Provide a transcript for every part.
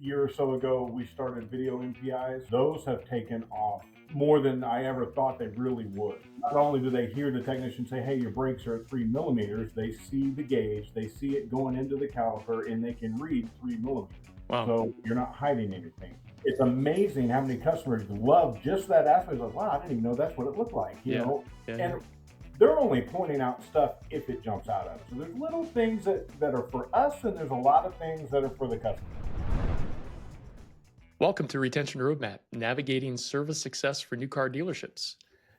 Year or so ago, we started video MPIs. Those have taken off more than I ever thought they really would. Not only do they hear the technician say, hey, your brakes are at 3 millimeters, they see the gauge, they see it going into the caliper, and they can read 3 millimeters. Wow. So you're not hiding anything. It's amazing how many customers love just that aspect. Like, wow, I didn't even know that's what it looked like, Yeah. Yeah. And they're only pointing out stuff if it jumps out at them. So there's little things that are for us, and there's a lot of things that are for the customer. Welcome to Retention Roadmap, navigating service success for new car dealerships.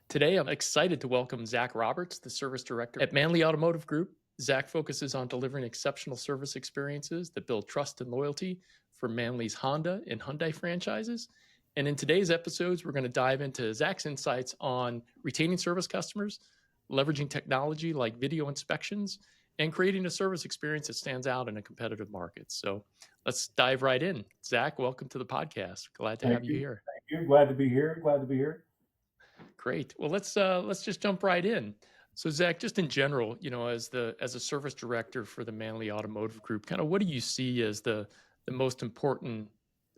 Today, I'm excited to welcome Zach Roberts, the service director at Manley Automotive Group. Zach focuses on delivering exceptional service experiences that build trust and loyalty for Manley's Honda and Hyundai franchises. And in today's episodes, we're going to dive into Zach's insights on retaining service customers, leveraging technology like video inspections, and creating a service experience that stands out in a competitive market. So let's dive right in. Zach, welcome to the podcast. Glad to have you here. Thank you. Glad to be here. Glad to be here. Great. Well, let's just jump right in. So, Zach, just in general, as a service director for the Manley Automotive Group, kind of what do you see as the most important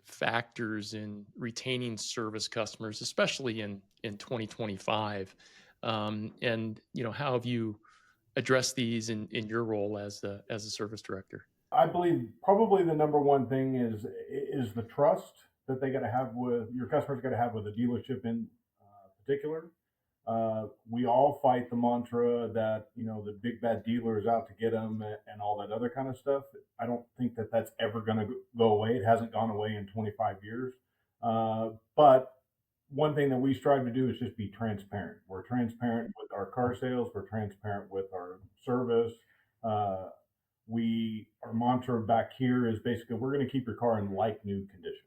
factors in retaining service customers, especially in 2025? And how have you addressed these in your role as a service director? I believe probably the number one thing is the trust that they got to have with your customers. Got to have with a dealership in particular. We all fight the mantra that the big bad dealer is out to get them and all that other kind of stuff. I don't think that that's ever going to go away. It hasn't gone away in 25 years. But one thing that we strive to do is just be transparent. We're transparent with our car sales. We're transparent with our service. Uh, our mantra back here is basically we're going to keep your car in like new condition,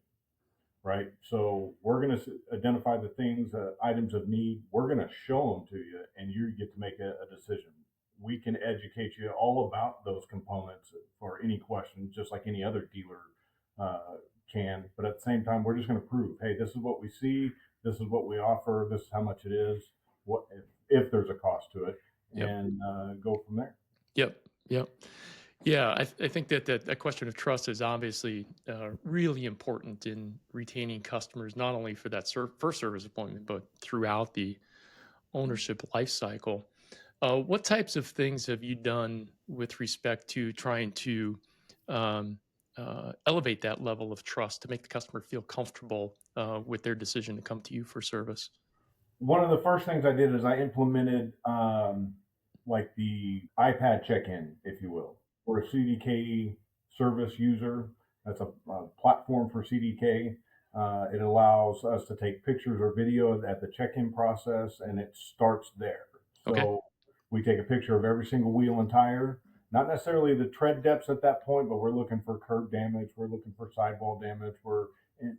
right? So we're going to identify the things, items of need. We're going to show them to you, and you get to make a decision. We can educate you all about those components for any questions, just like any other dealer can. But at the same time, we're just going to prove, hey, this is what we see, this is what we offer, this is how much it is, what if there's a cost to it, Yep. and go from there. Yep. Yeah, I think that question of trust is obviously really important in retaining customers, not only for that first service appointment, but throughout the ownership life cycle. What types of things have you done with respect to trying to elevate that level of trust to make the customer feel comfortable with their decision to come to you for service? One of the first things I did is I implemented like the iPad check-in, if you will, for a CDK service user. That's a platform for CDK. It allows us to take pictures or video at the check-in process, and it starts there. So Okay. we take a picture of every single wheel and tire, not necessarily the tread depths at that point, but we're looking for curb damage, we're looking for sidewall damage,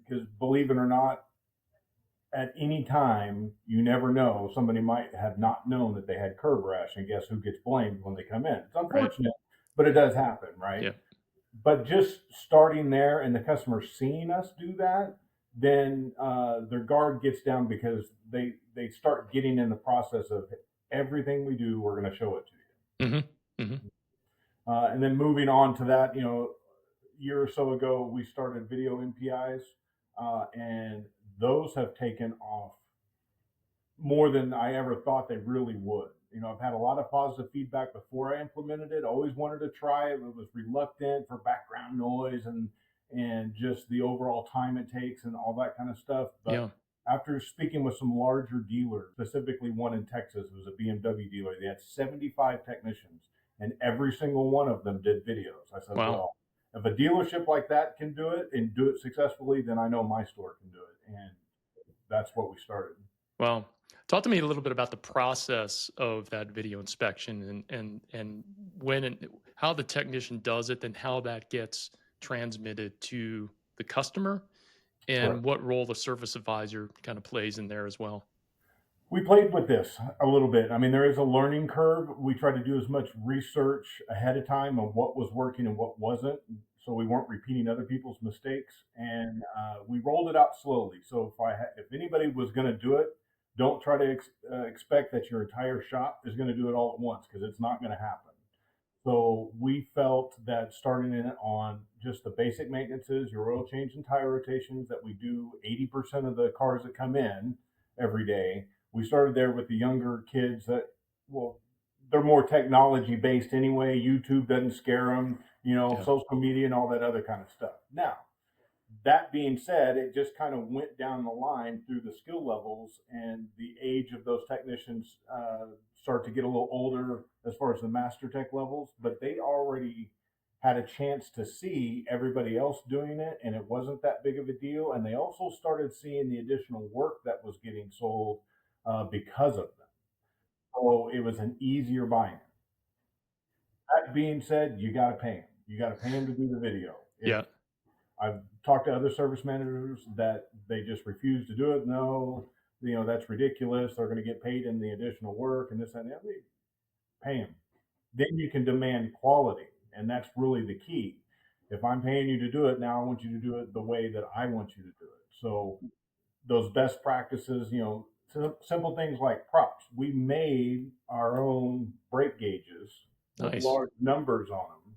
because believe it or not, at any time, you never know. Somebody might have not known that they had curb rash, and guess who gets blamed when they come in? It's Right. unfortunate, but it does happen, right? Yeah. But just starting there and the customer seeing us do that, then their guard gets down because they start getting in the process of everything we do, we're going to show it to you. Mm-hmm. Mm-hmm. And then moving on to that, a year or so ago, we started video MPIs, and those have taken off more than I ever thought they really would. I've had a lot of positive feedback before I implemented it. Always wanted to try it. I was reluctant for background noise and just the overall time it takes and all that kind of stuff. But Yeah. after speaking with some larger dealers, specifically one in Texas, it was a BMW dealer. They had 75 technicians, and every single one of them did videos. I said, Wow. well, if a dealership like that can do it and do it successfully, then I know my store can do it. And that's what we started. Well, talk to me a little bit about the process of that video inspection and when and how the technician does it, and how that gets transmitted to the customer, Correct. and what role the service advisor kind of plays in there as well. We played with this a little bit. I mean, there is a learning curve. We tried to do as much research ahead of time on what was working and what wasn't, so we weren't repeating other people's mistakes. And we rolled it out slowly. So if anybody was going to do it, don't try to expect that your entire shop is going to do it all at once, because it's not going to happen. So we felt that starting in on just the basic maintenances, your oil change and tire rotations that we do 80% of the cars that come in every day. We started there with the younger kids that, well, they're more technology based anyway. YouTube doesn't scare them, Yeah. social media and all that other kind of stuff. Now, that being said, it just kind of went down the line through the skill levels, and the age of those technicians start to get a little older as far as the master tech levels, but they already had a chance to see everybody else doing it, and it wasn't that big of a deal. And they also started seeing the additional work that was getting sold because of them. So it was an easier buy-in. That being said, you got to pay them. You got to pay them to do the video. If Yeah. I've talked to other service managers that they just refuse to do it. No, that's ridiculous. They're going to get paid in the additional work and this and that. Pay them. Then you can demand quality, and that's really the key. If I'm paying you to do it, now I want you to do it the way that I want you to do it. So those best practices, simple things like props. We made our own brake gauges with Nice. large numbers on them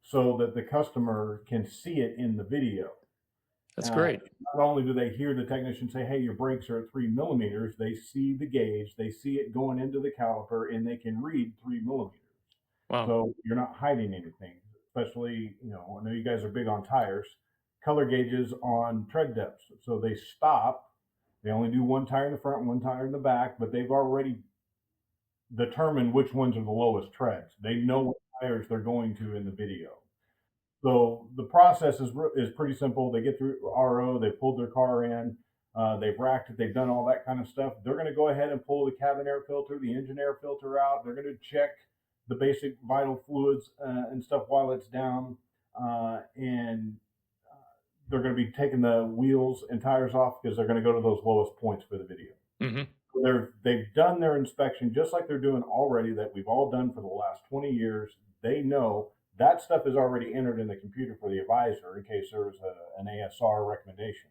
so that the customer can see it in the video. That's Uh, great. Not only do they hear the technician say, "Hey, your brakes are at 3 millimeters," they see the gauge, they see it going into the caliper, and they can read 3 millimeters. Wow. So you're not hiding anything. Especially, I know you guys are big on tires, color gauges on tread depths. So they stop. They only do one tire in the front, one tire in the back, but they've already determined which ones are the lowest treads. They know what tires they're going to in the video. So the process is pretty simple. They get through RO, they pulled their car in, they've racked it, they've done all that kind of stuff. They're going to go ahead and pull the cabin air filter, the engine air filter out. They're going to check the basic vital fluids and stuff while it's down, and they're going to be taking the wheels and tires off because they're going to go to those lowest points for the video. Hmm. They've done their inspection just like they're doing already that we've all done for the last 20 years. They know that stuff is already entered in the computer for the advisor in case there was an ASR recommendation.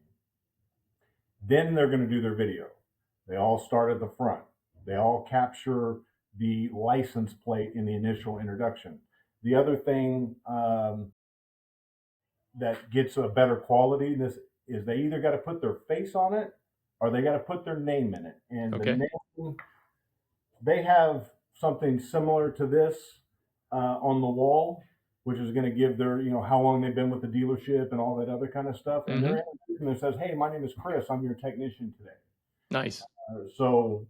Then they're going to do their video. They all start at the front. They all capture the license plate in the initial introduction. The other thing that gets a better quality this is they either got to put their face on it or they got to put their name in it. And the Okay. name, they have something similar to this on the wall, which is going to give their, how long they've been with the dealership and all that other kind of stuff. And Hmm. they're introducing that says, "Hey, my name is Chris. I'm your technician today." Nice. So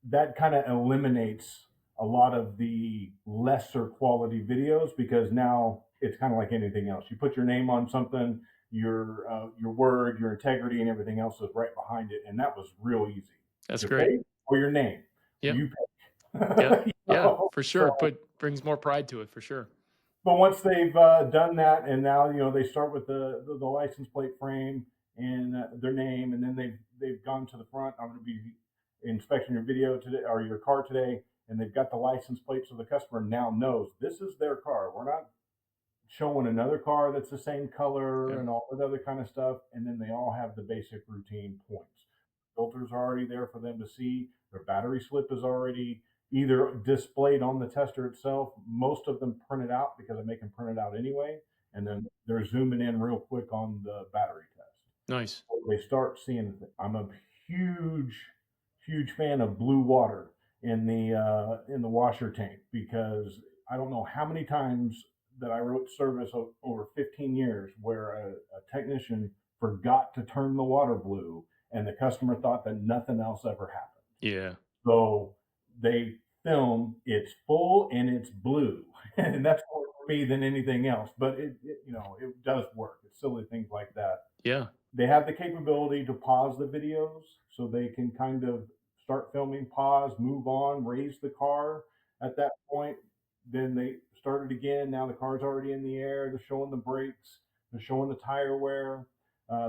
that kind of eliminates a lot of the lesser quality videos because now it's kind of like anything else. You put your name on something, your word, your integrity, and everything else is right behind it, and that was real easy. That's Your great. face or your name, Yeah. you Yeah. pick. Yeah. For sure. So, Brings more pride to it for sure. but once they've done that, and now they start with the license plate frame and their name, and then they've gone to the front. I'm going to be inspecting your video today or your car today, and they've got the license plate, so the customer now knows this is their car. We're not showing another car that's the same color Yeah. and all that other kind of stuff. And then they all have the basic routine points. Filters are already there for them to see. Their battery slip is already either displayed on the tester itself. Most of them print it out because I make them print it out anyway. And then they're zooming in real quick on the battery test. Nice. They start seeing. I'm a huge, huge fan of blue water in the washer tank because I don't know how many times that I wrote service over 15 years where a technician forgot to turn the water blue and the customer thought that nothing else ever happened. Yeah. So they film it's full and it's blue, and that's more for me than anything else. But it does work. It's silly things like that. Yeah. They have the capability to pause the videos so they can kind of start filming, pause, move on, raise the car at that point. Then they start it again. Now the car's already in the air. They're showing the brakes. They're showing the tire wear.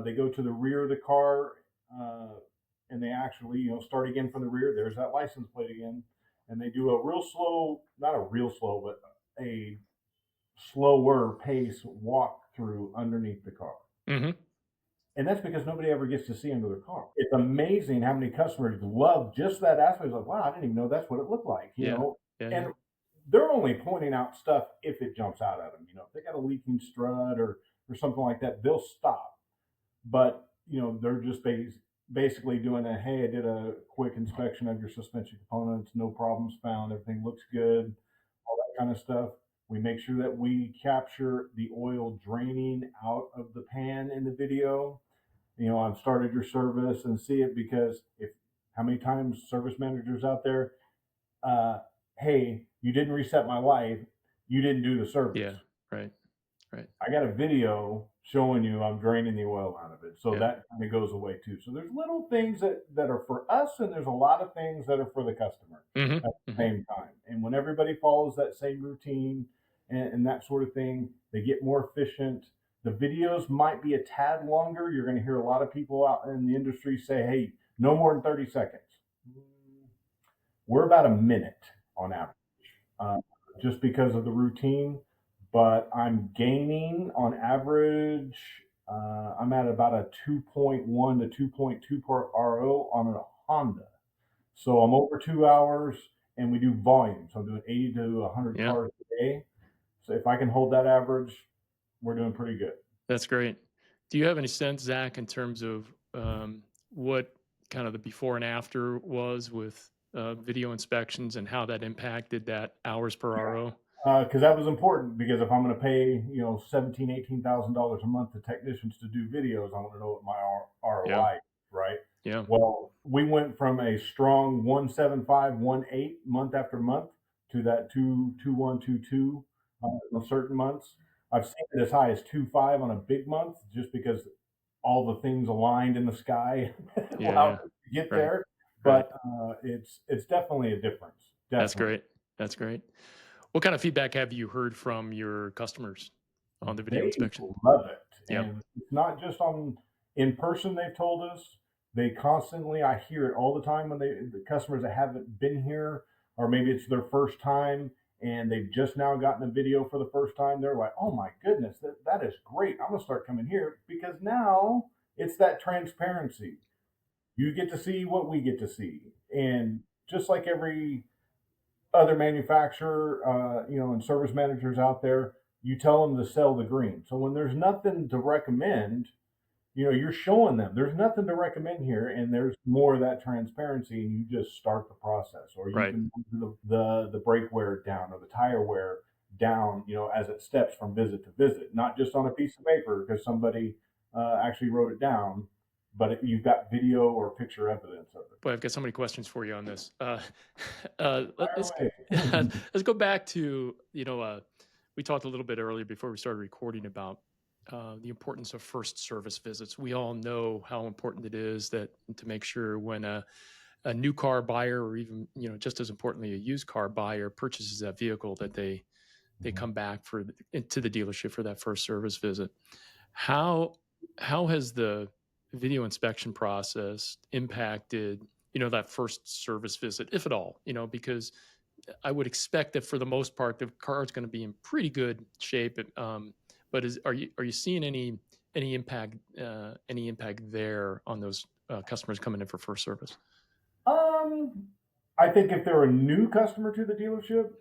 They go to the rear of the car uh, and they actually, start again from the rear. There's that license plate again. And they do a real slow, not a real slow, but a slower pace walk through underneath the car. Hmm. And that's because nobody ever gets to see under their car. It's amazing how many customers love just that aspect. It's like, wow, I didn't even know that's what it looked like, Yeah. Yeah. And Yeah. they're only pointing out stuff if it jumps out at them. If they got a leaking strut or something like that, they'll stop. But they're just basically doing a, hey, I did a quick inspection of your suspension components, no problems found, everything looks good, all that kind of stuff. We make sure that we capture the oil draining out of the pan in the video. I've started your service and see it, because if how many times service managers out there, uh, hey, you didn't reset my life, you didn't do the service. Yeah. Right. Right. I got a video showing you I'm draining the oil out of it. So Yeah. that kind of goes away too. So there's little things that are for us, and there's a lot of things that are for the customer Hmm. at the Hmm. same time. And when everybody follows that same routine and that sort of thing, they get more efficient. The videos might be a tad longer. You're going to hear a lot of people out in the industry say, hey, no more than 30 seconds. We're about a minute on average, uh, just because of the routine. But I'm gaining on average. I'm at about a 2.1 to 2.2 per RO on a Honda. So I'm over 2 hours, and we do volume. So I'm doing 80 to 100 Yeah. cars a day. So if I can hold that average, we're doing pretty good. That's great. Do you have any sense, Zach, in terms of what kind of the before and after was with video inspections and how that impacted that hours per RO? Because that was important. Because if I'm going to pay, 17, $18,000 a month to technicians to do videos, I want to know what my Yeah. ROI is, right? Yeah. Well, we went from a strong 175, 18 month after month to that 22122 on certain months. I've seen it as high as 25 on a big month, just because all the things aligned in the sky Yeah. allowed Yeah. us to get Right. there. Right. But it's definitely a difference. That's Definitely. great. That's great. What kind of feedback have you heard from your customers on the video They inspection? love it. Yep. And it's not just on in person, they've told us. They constantly, I hear it all the time when the customers that haven't been here, or maybe it's their first time and they've just now gotten a video for the first time. They're like, oh my goodness, that is great. I'm gonna start coming here, because now it's that transparency. You get to see what we get to see. And just like every other manufacturer, and service managers out there, you tell them to sell the green. So when there's nothing to recommend, you're showing them there's nothing to recommend here, and there's more of that transparency, and you just start the process, or you Right. can move the brake wear down or the tire wear down, as it steps from visit to visit, not just on a piece of paper because somebody actually wrote it down, but if you've got video or picture evidence of it. Boy, I've got so many questions for you on this. Let's Fire away. let's go back to we talked a little bit earlier before we started recording about the importance of first service visits. We all know how important it is that to make sure when a new car buyer, or even just as importantly a used car buyer, purchases that vehicle, that they come back to the dealership for that first service visit. How how has the video inspection process impacted, that first service visit, if at all? Because I would expect that for the most part, the car is going to be in pretty good shape. But are you seeing any impact there on those customers coming in for first service? Um, I think if they're a new customer to the dealership,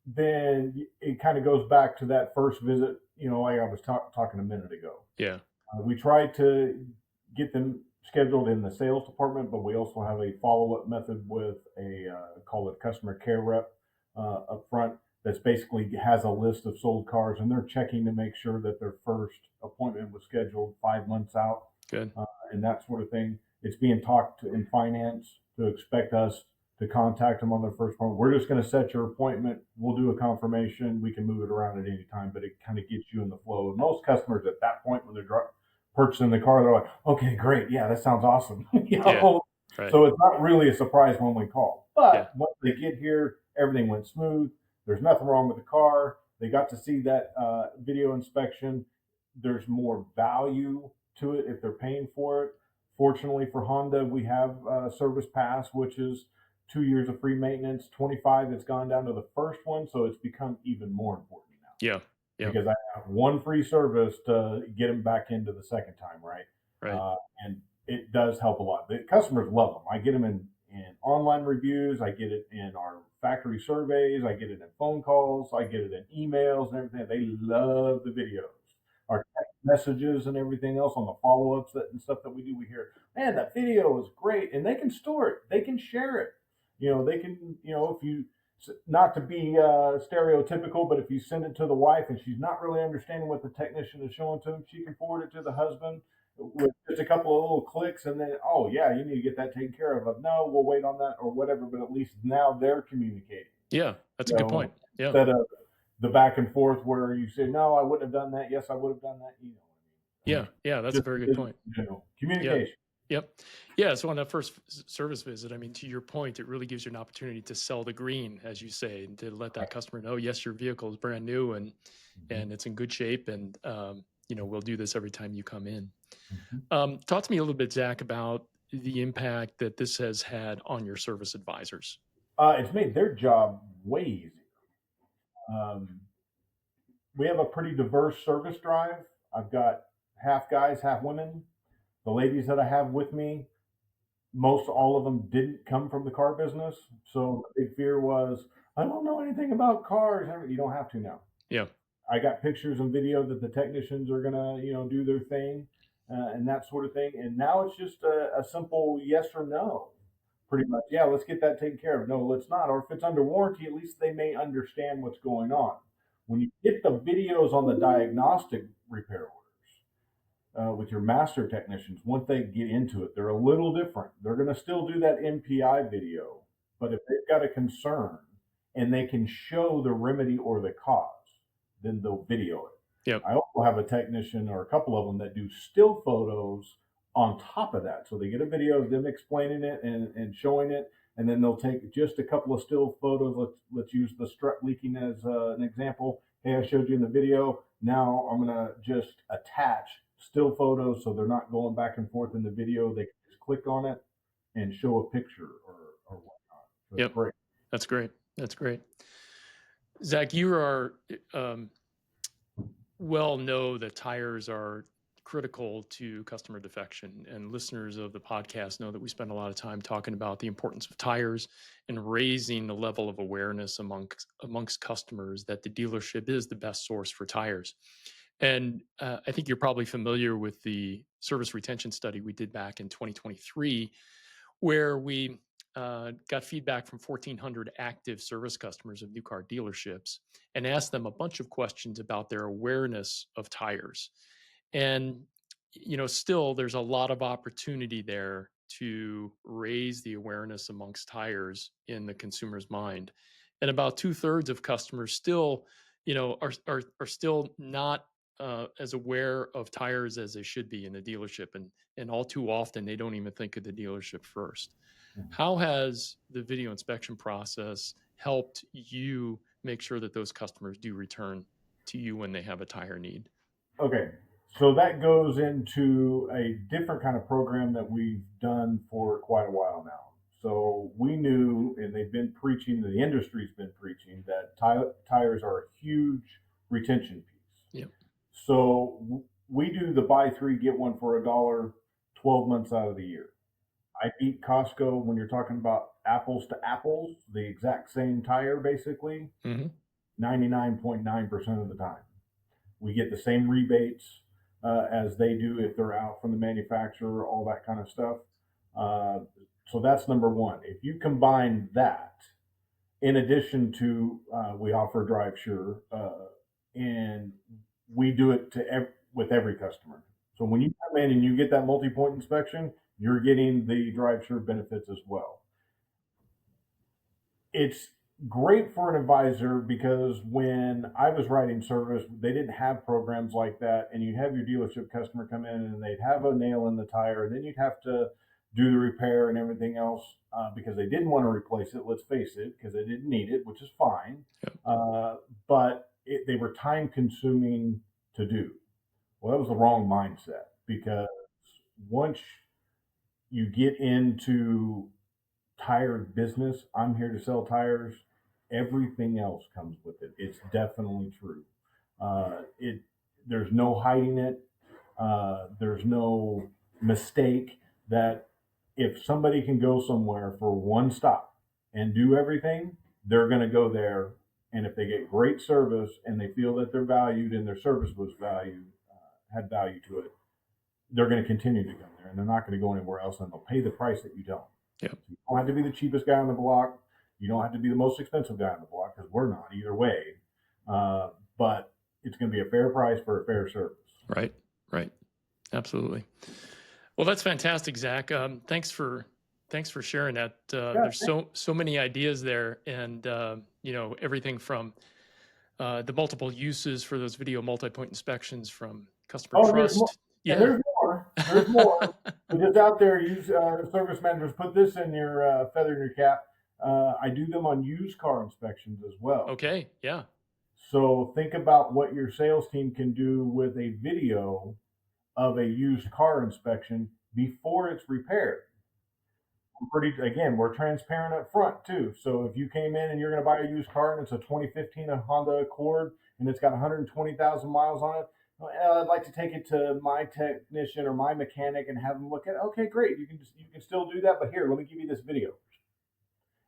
then it kind of goes back to that first visit, like I was talking a minute ago. Yeah. We try to get them scheduled in the sales department, but we also have a follow-up method with a call it customer care rep up front, that's basically has a list of sold cars, and they're checking to make sure that their first appointment was scheduled 5 months out, Good. and that sort of thing. It's being talked to in finance to expect us to contact them on their first appointment. We're just going to set your appointment. We'll do a confirmation. We can move it around at any time, but it kind of gets you in the flow. And most customers at that point, when they're purchasing the car, they're like, okay, great. Yeah, that sounds awesome. Yeah. Right. So it's not really a surprise when we call. Yeah. But once they get here, everything went smooth. There's nothing wrong with the car. They got to see that video inspection. There's more value to it if they're paying for it. Fortunately for Honda, we have Service Pass, which is 2 years of free maintenance. 25, it's gone down to the first one, so it's become even more important now, Yeah. Yeah. because I have one free service to get them back into the second time, right? Right. And it does help a lot. The customers love them. I get them in online reviews. I get it in our factory surveys. I get it in phone calls. I get it in emails and everything. They love the videos. Our text messages and everything else on the follow-ups and stuff that we do, we hear, man, that video is great. And they can store it. They can share it. They can, if you, not to be stereotypical, but if you send it to the wife and she's not really understanding what the technician is showing to them, she can forward it to the husband with just a couple of little clicks, and then, oh yeah, you need to get that taken care of. No, we'll wait on that or whatever. But at least now they're communicating. Yeah, that's a good point. Yeah. Instead of the back and forth where you say, no, I wouldn't have done that. Yes, I would have done that. Yeah, that's a very good point. Communication. Yep. Yeah. So on that first service visit, I mean, to your point, it really gives you an opportunity to sell the green, as you say, and to let that customer know, yes, your vehicle is brand new and it's in good shape, and we'll do this every time you come in. Talk to me a little bit, Zach, about the impact that this has had on your service advisors. It's made their job way easier. We have a pretty diverse service drive. I've got half guys, half women. The ladies that I have with me, most all of them didn't come from the car business. So the big fear was, I don't know anything about cars. You don't have to now. Yeah. I got pictures and video that the technicians are gonna, do their thing and that sort of thing. And now it's just a simple yes or no, pretty much. Yeah, let's get that taken care of. No, let's not. Or if it's under warranty, at least they may understand what's going on. When you get the videos on the diagnostic repair orders, with your master technicians, once they get into it, they're a little different. They're going to still do that MPI video, but if they've got a concern and they can show the remedy or the cause, then they'll video it. Yep. I also have a technician or a couple of them that do still photos on top of that. So they get a video of them explaining it and showing it, and then they'll take just a couple of still photos. Let's use the strut leaking as an example. Hey, I showed you in the video. Now I'm going to just attach still photos so they're not going back and forth in the video. They can just click on it and show a picture or whatnot. So yep. Great. That's great. That's great. Zach, you are well know that tires are critical to customer defection, and listeners of the podcast know that we spend a lot of time talking about the importance of tires and raising the level of awareness amongst customers that the dealership is the best source for tires. And I think you're probably familiar with the service retention study we did back in 2023, where we got feedback from 1,400 active service customers of new car dealerships and asked them a bunch of questions about their awareness of tires. And, still there's a lot of opportunity there to raise the awareness amongst tires in the consumer's mind. And about 2/3 of customers still, are still not as aware of tires as they should be in the dealership. And all too often, they don't even think of the dealership first. How has the video inspection process helped you make sure that those customers do return to you when they have a tire need? Okay. So that goes into a different kind of program that we've done for quite a while now. So we knew, and they've been preaching, the industry's been preaching, that tires are a huge retention piece. Yep. So we do the buy three, get one for $1, 12 months out of the year. I beat Costco when you're talking about apples to apples, the exact same tire, basically, 99.9% of the time. We get the same rebates as they do if they're out from the manufacturer, all that kind of stuff. So that's number one. If you combine that, in addition to we offer Drive Sure, and we do it with every customer. So when you come in and you get that multi-point inspection, you're getting the Drive Sure benefits as well. It's great for an advisor because when I was writing service, they didn't have programs like that. And you'd have your dealership customer come in and they'd have a nail in the tire, and then you'd have to do the repair and everything else because they didn't want to replace it. Let's face it, because they didn't need it, which is fine. But they were time consuming to do. Well, that was the wrong mindset, because once you get into tire business, I'm here to sell tires. Everything else comes with it. It's definitely true. There's no hiding it. There's no mistake that if somebody can go somewhere for one stop and do everything, they're going to go there. And if they get great service and they feel that they're valued and their service was valued, had value to it, they're going to continue to come there, and they're not going to go anywhere else, and they'll pay the price that you don't. Yep. You don't have to be the cheapest guy on the block. You don't have to be the most expensive guy on the block, because we're not either way. But it's going to be a fair price for a fair service. Right. Absolutely. Well, that's fantastic, Zach. Thanks for sharing that. There's so many ideas there, and everything from the multiple uses for those video multi-point inspections, from customer trust. There's more. There's more. But just out there, use service managers. Put this in your feather in your cap. I do them on used car inspections as well. Okay. Yeah. So think about what your sales team can do with a video of a used car inspection before it's repaired. We're transparent up front too. So if you came in and you're going to buy a used car and it's a 2015 Honda Accord and it's got 120,000 miles on it, I'd like to take it to my technician or my mechanic and have them look at it. Okay, great. You can still do that, but here, let me give you this video.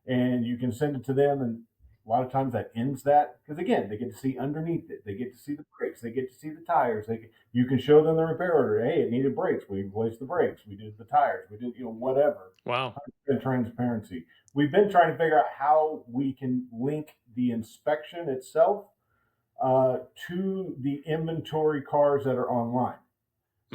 And you can send it to them, and a lot of times that ends that, because again, they get to see underneath it. They get to see the brakes. They get to see the tires. You can show them the repair order. Hey, it needed brakes. We replaced the brakes. We did the tires. We did, whatever. Wow. Transparency. We've been trying to figure out how we can link the inspection itself to the inventory cars that are online.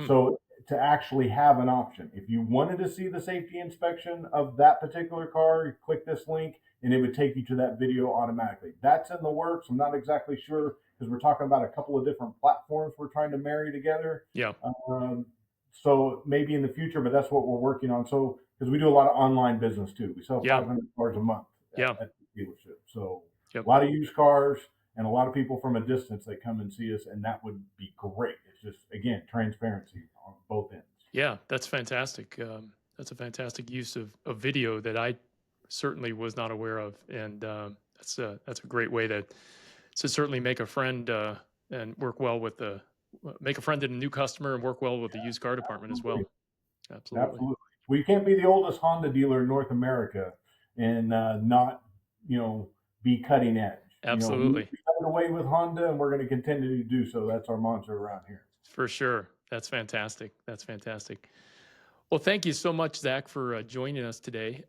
So to actually have an option. If you wanted to see the safety inspection of that particular car, you click this link and it would take you to that video automatically. That's in the works. I'm not exactly sure, because we're talking about a couple of different platforms we're trying to marry together. Yeah. So maybe in the future, but that's what we're working on. So, because we do a lot of online business too. We sell 500 cars a month at the dealership. So a lot of used cars and a lot of people from a distance that come and see us, and that would be great. It's just, again, transparency on both ends. Yeah, that's fantastic. That's a fantastic use of video that I certainly was not aware of, and that's a great way to certainly make a friend and work well with make a friend in a new customer and work well with the used car department as well. Absolutely. We can't be the oldest Honda dealer in North America and not be cutting edge. Absolutely. We started away with Honda, and we're going to continue to do so. That's our mantra around here. For sure. That's fantastic. Well, thank you so much, Zach, for joining us today.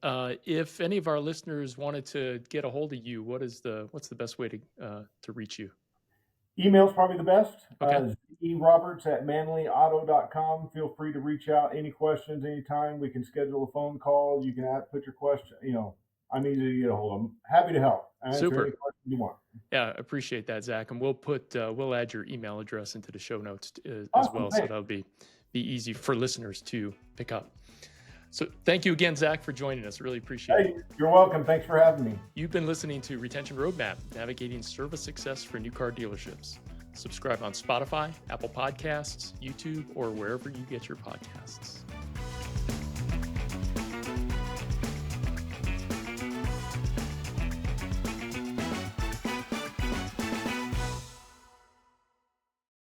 If any of our listeners wanted to get a hold of you, what's the best way to reach you? Email's probably the best. Okay. Roberts@manlyauto.com. Feel free to reach out. Any questions, anytime. We can schedule a phone call. You can put your question. I'm easy to get a hold of. I'm happy to help. Super. Any questions you want. Yeah, appreciate that, Zach. And we'll add your email address into the show notes as well. Thanks. So that'll be easy for listeners to pick up. So thank you again, Zach, for joining us. Really appreciate it. You're welcome. Thanks for having me. You've been listening to Retention Roadmap, navigating service success for new car dealerships. Subscribe on Spotify, Apple Podcasts, YouTube, or wherever you get your podcasts.